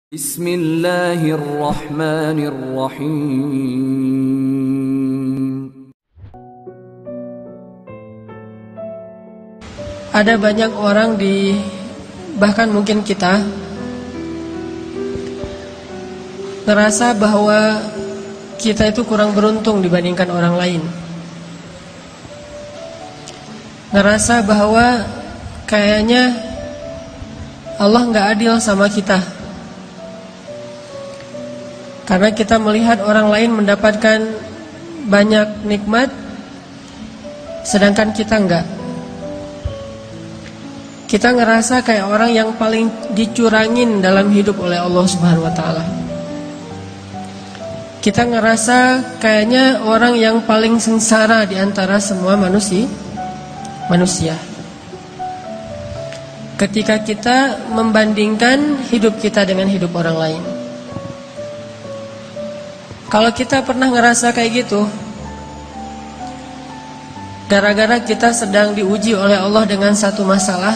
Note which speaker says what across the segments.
Speaker 1: Bismillahirrahmanirrahim.
Speaker 2: Ada banyak orang bahkan mungkin kita ngerasa bahwa kita itu kurang beruntung dibandingkan orang lain. Ngerasa bahwa kayaknya Allah nggak adil sama kita, karena kita melihat orang lain mendapatkan banyak nikmat, sedangkan kita enggak. Kita ngerasa kayak orang yang paling dicurangin dalam hidup oleh Allah Subhanahu wa Ta'ala. Kita ngerasa kayaknya orang yang paling sengsara di antara semua manusia. Ketika kita membandingkan hidup kita dengan hidup orang lain. Kalau kita pernah ngerasa kayak gitu, gara-gara kita sedang diuji oleh Allah dengan satu masalah,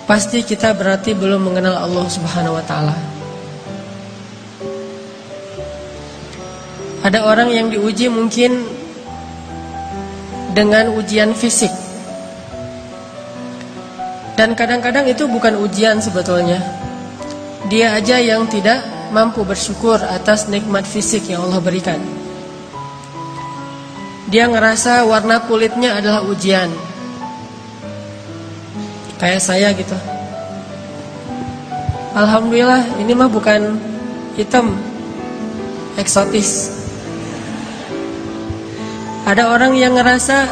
Speaker 2: pasti kita berarti belum mengenal Allah Subhanahu wa Ta'ala. Ada orang yang diuji mungkin dengan ujian fisik, dan kadang-kadang itu bukan ujian sebetulnya. Dia aja yang tidak mampu bersyukur atas nikmat fisik yang Allah berikan. Dia ngerasa warna kulitnya adalah ujian. Kayak saya gitu. Alhamdulillah ini mah bukan hitam, eksotis. Ada orang yang ngerasa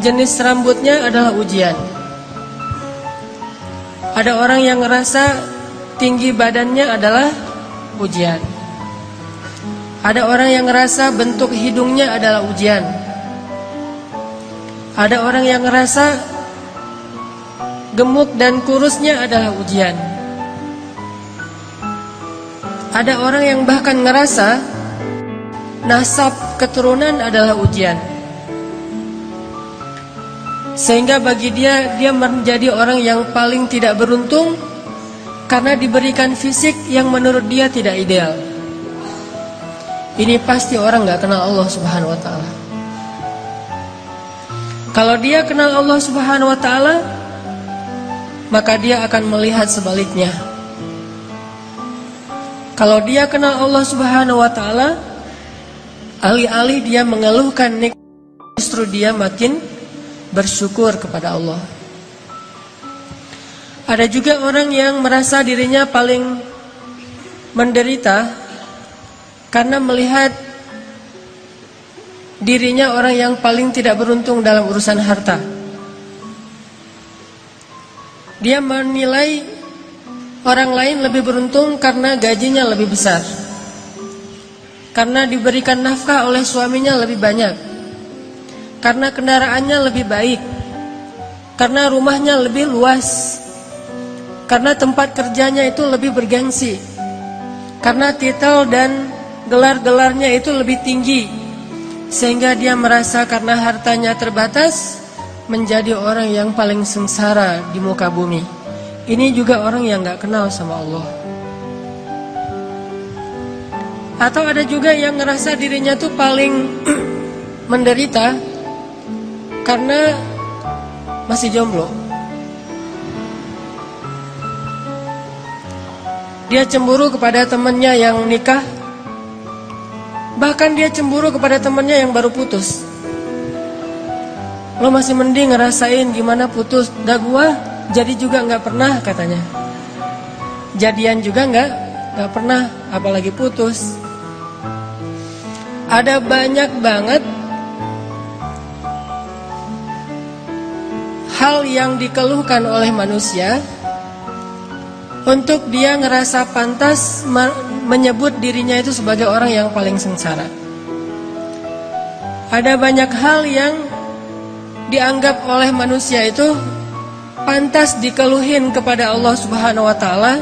Speaker 2: jenis rambutnya adalah ujian. Ada orang yang ngerasa tinggi badannya adalah ujian. Ada orang yang ngerasa bentuk hidungnya adalah ujian. Ada orang yang ngerasa gemuk dan kurusnya adalah ujian. Ada orang yang bahkan ngerasa nasab keturunan adalah ujian. Sehingga bagi dia menjadi orang yang paling tidak beruntung karena diberikan fisik yang menurut dia tidak ideal. Ini pasti orang gak kenal Allah Subhanahu wa Ta'ala. Kalau dia kenal Allah Subhanahu wa Ta'ala, maka dia akan melihat sebaliknya. Kalau dia kenal Allah Subhanahu wa Ta'ala, alih-alih dia mengeluhkan nikmat, justru dia makin bersyukur kepada Allah. Ada juga orang yang merasa dirinya paling menderita karena melihat dirinya orang yang paling tidak beruntung dalam urusan harta. Dia menilai orang lain lebih beruntung karena gajinya lebih besar, karena diberikan nafkah oleh suaminya lebih banyak, karena kendaraannya lebih baik, karena rumahnya lebih luas, karena tempat kerjanya itu lebih bergengsi, karena titel dan gelar-gelarnya itu lebih tinggi, sehingga dia merasa karena hartanya terbatas menjadi orang yang paling sengsara di muka bumi. Ini juga orang yang gak kenal sama Allah. Atau ada juga yang ngerasa dirinya tuh paling menderita karena masih jomblo. Dia cemburu kepada temannya yang nikah. Bahkan dia cemburu kepada temannya yang baru putus. Lo masih mending ngerasain gimana putus. Dah gua jadi juga gak pernah katanya. Jadian juga gak pernah, apalagi putus. Ada banyak banget hal yang dikeluhkan oleh manusia untuk dia ngerasa pantas menyebut dirinya itu sebagai orang yang paling sengsara. Ada banyak hal yang dianggap oleh manusia itu pantas dikeluhin kepada Allah Subhanahu wa Ta'ala,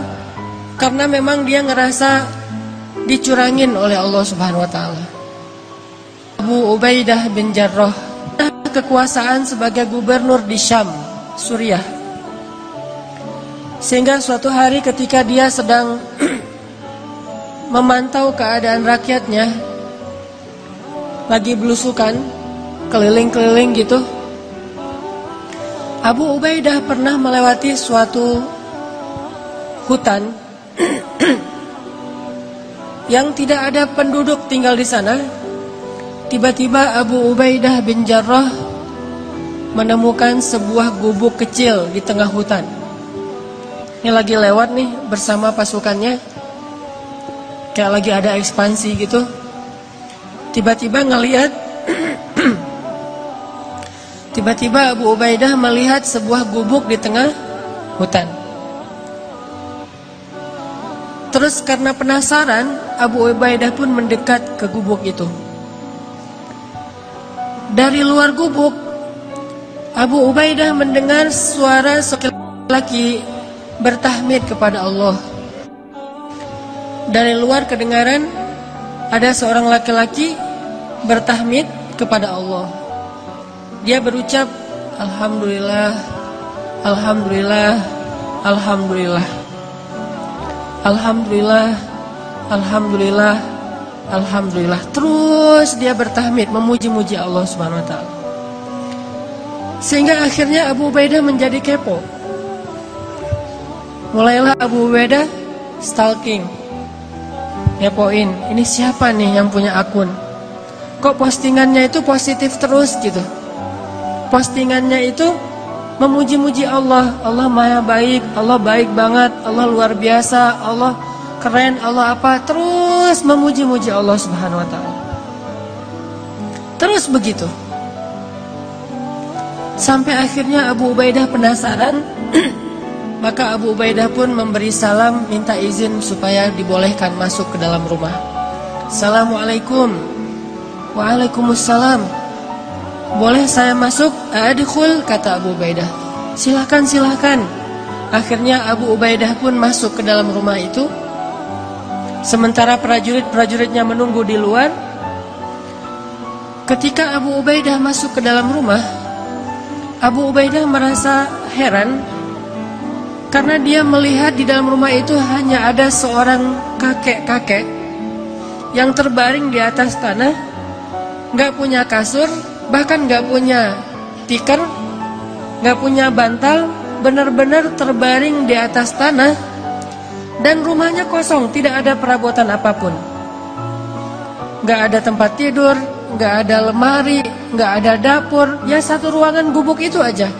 Speaker 2: karena memang dia ngerasa dicurangin oleh Allah Subhanahu wa Ta'ala. Abu Ubaidah bin Jarrah kekuasaan sebagai gubernur di Syam, Suriah. Sehingga suatu hari ketika dia sedang memantau keadaan rakyatnya, lagi belusukan, keliling-keliling gitu, Abu Ubaidah pernah melewati suatu hutan yang tidak ada penduduk tinggal di sana. Tiba-tiba Abu Ubaidah bin Jarrah menemukan sebuah gubuk kecil di tengah hutan. Ini lagi lewat nih bersama pasukannya, kayak lagi ada ekspansi gitu. Tiba-tiba ngelihat tiba-tiba Abu Ubaidah melihat sebuah gubuk di tengah hutan. Terus karena penasaran, Abu Ubaidah pun mendekat ke gubuk itu. Dari luar gubuk, Abu Ubaidah mendengar suara seorang laki bertahmid kepada Allah. Dari luar kedengaran ada seorang laki-laki bertahmid kepada Allah. Dia berucap, Alhamdulillah, Alhamdulillah, Alhamdulillah, Alhamdulillah, Alhamdulillah, Alhamdulillah. Terus dia bertahmid, memuji-muji Allah Subhanahu wa ta'ala. Sehingga akhirnya Abu Ubaidah menjadi kepo. Mulailah Abu Ubaidah stalking, ngepoin, ini siapa nih yang punya akun? Kok postingannya itu positif terus gitu? Postingannya itu memuji-muji Allah. Allah maha baik, Allah baik banget, Allah luar biasa, Allah keren, Allah apa. Terus memuji-muji Allah Subhanahu wa ta'ala. Terus begitu. Sampai akhirnya Abu Ubaidah penasaran. Maka Abu Ubaidah pun memberi salam, minta izin supaya dibolehkan masuk ke dalam rumah. Assalamualaikum. Waalaikumsalam. Boleh saya masuk? Adkhul, kata Abu Ubaidah. Silakan, silakan. Akhirnya Abu Ubaidah pun masuk ke dalam rumah itu. Sementara prajurit-prajuritnya menunggu di luar. Ketika Abu Ubaidah masuk ke dalam rumah, Abu Ubaidah merasa heran karena dia melihat di dalam rumah itu hanya ada seorang kakek-kakek yang terbaring di atas tanah, gak punya kasur, bahkan gak punya tikar, gak punya bantal, benar-benar terbaring di atas tanah. Dan rumahnya kosong, tidak ada perabotan apapun. Gak ada tempat tidur, gak ada lemari, gak ada dapur, ya satu ruangan gubuk itu aja.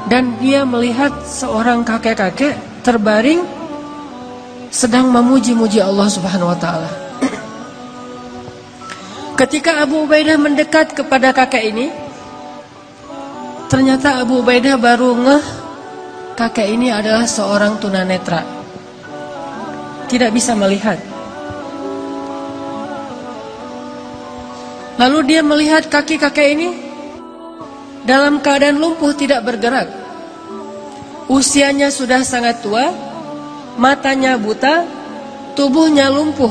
Speaker 2: Dan dia melihat seorang kakek-kakek terbaring sedang memuji-muji Allah Subhanahu wa ta'ala. Ketika Abu Ubaidah mendekat kepada kakek ini, ternyata Abu Ubaidah baru ngeh kakek ini adalah seorang tunanetra, tidak bisa melihat. Lalu dia melihat kaki kakek ini dalam keadaan lumpuh, tidak bergerak. Usianya sudah sangat tua, matanya buta, tubuhnya lumpuh.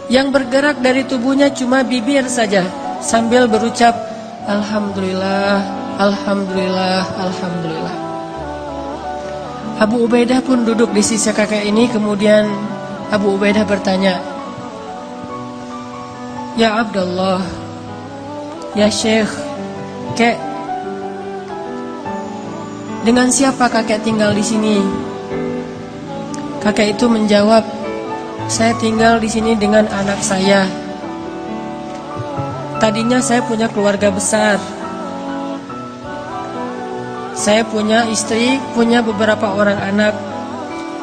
Speaker 2: Yang bergerak dari tubuhnya cuma bibir saja, sambil berucap, Alhamdulillah, Alhamdulillah, Alhamdulillah. Abu Ubaidah pun duduk di sisi kakek ini. Kemudian Abu Ubaidah bertanya, Ya Abdullah, Ya Syekh, Kek, dengan siapa kakek tinggal di sini? Kakek itu menjawab, saya tinggal di sini dengan anak saya. Tadinya saya punya keluarga besar. Saya punya istri, punya beberapa orang anak.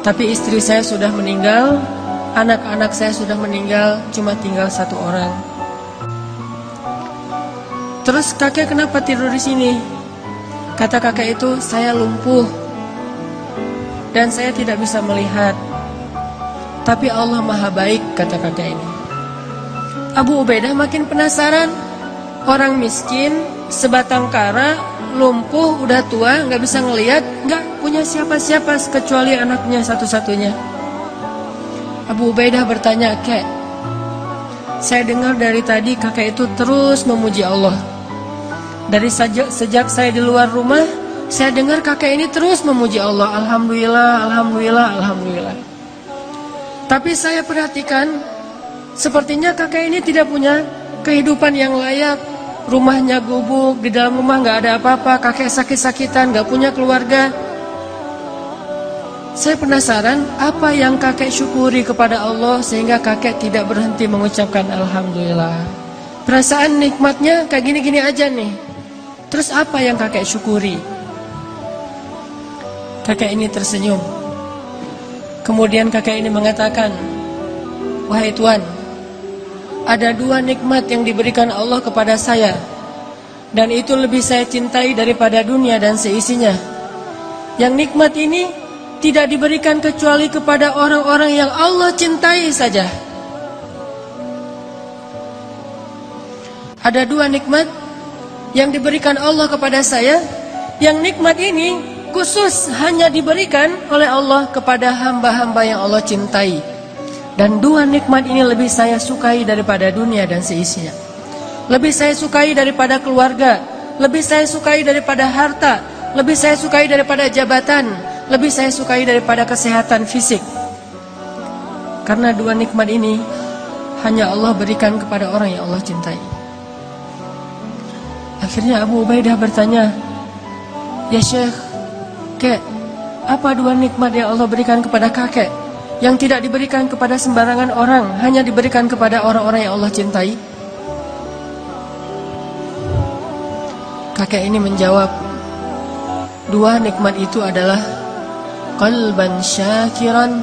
Speaker 2: Tapi istri saya sudah meninggal, anak-anak saya sudah meninggal, cuma tinggal satu orang. Terus kakek kenapa tidur di sini? Kata kakek itu, saya lumpuh dan saya tidak bisa melihat. Tapi Allah maha baik, kata kakek ini. Abu Ubaidah makin penasaran. Orang miskin, sebatang kara, lumpuh, udah tua, gak bisa ngelihat, gak punya siapa-siapa kecuali anaknya satu-satunya. Abu Ubaidah bertanya, Kek, saya dengar dari tadi kakek itu terus memuji Allah. Dari sejak saya di luar rumah, Saya dengar kakek ini terus memuji Allah, alhamdulillah, alhamdulillah, alhamdulillah. Tapi saya perhatikan, sepertinya kakek ini tidak punya kehidupan yang layak. Rumahnya gubuk, di dalam rumah nggak ada apa-apa, kakek sakit-sakitan, nggak punya keluarga. Saya penasaran apa yang kakek syukuri kepada Allah sehingga kakek tidak berhenti mengucapkan alhamdulillah. Perasaan nikmatnya kayak gini-gini aja nih. Terus apa yang kakek syukuri? Kakek ini tersenyum. Kemudian kakek ini mengatakan, wahai Tuan, ada 2 nikmat yang diberikan Allah kepada saya, dan itu lebih saya cintai daripada dunia dan seisinya. Yang nikmat ini tidak diberikan kecuali kepada orang-orang yang Allah cintai saja. Ada 2 nikmat yang diberikan Allah kepada saya, yang nikmat ini khusus hanya diberikan oleh Allah kepada hamba-hamba yang Allah cintai. Dan 2 nikmat ini lebih saya sukai daripada dunia dan seisinya. Lebih saya sukai daripada keluarga, lebih saya sukai daripada harta, lebih saya sukai daripada jabatan, lebih saya sukai daripada kesehatan fisik. Karena 2 nikmat ini hanya Allah berikan kepada orang yang Allah cintai. Akhirnya Abu Ubaidah bertanya, ya Syekh, Kek, apa 2 nikmat yang Allah berikan kepada kakek yang tidak diberikan kepada sembarangan orang, hanya diberikan kepada orang-orang yang Allah cintai? Kakek ini menjawab, 2 nikmat itu adalah qalban syakiran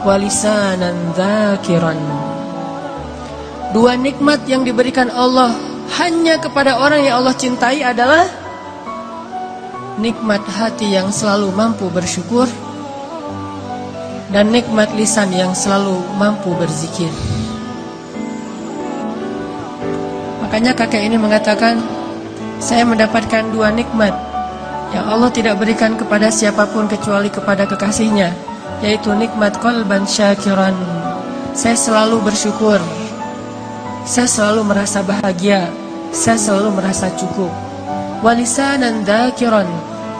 Speaker 2: wa lisanan dzakiran. 2 nikmat yang diberikan Allah hanya kepada orang yang Allah cintai adalah nikmat hati yang selalu mampu bersyukur dan nikmat lisan yang selalu mampu berzikir. Makanya kakek ini mengatakan, saya mendapatkan 2 nikmat yang Allah tidak berikan kepada siapapun kecuali kepada kekasihnya, yaitu nikmat qalban syakiran. Saya selalu bersyukur, saya selalu merasa bahagia, saya selalu merasa cukup. Walisanan dzakiran,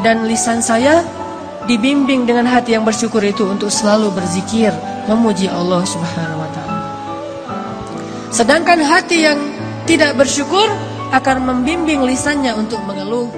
Speaker 2: dan lisan saya dibimbing dengan hati yang bersyukur itu untuk selalu berzikir, memuji Allah Subhanahu wa ta'ala. Sedangkan hati yang tidak bersyukur akan membimbing lisannya untuk mengeluh,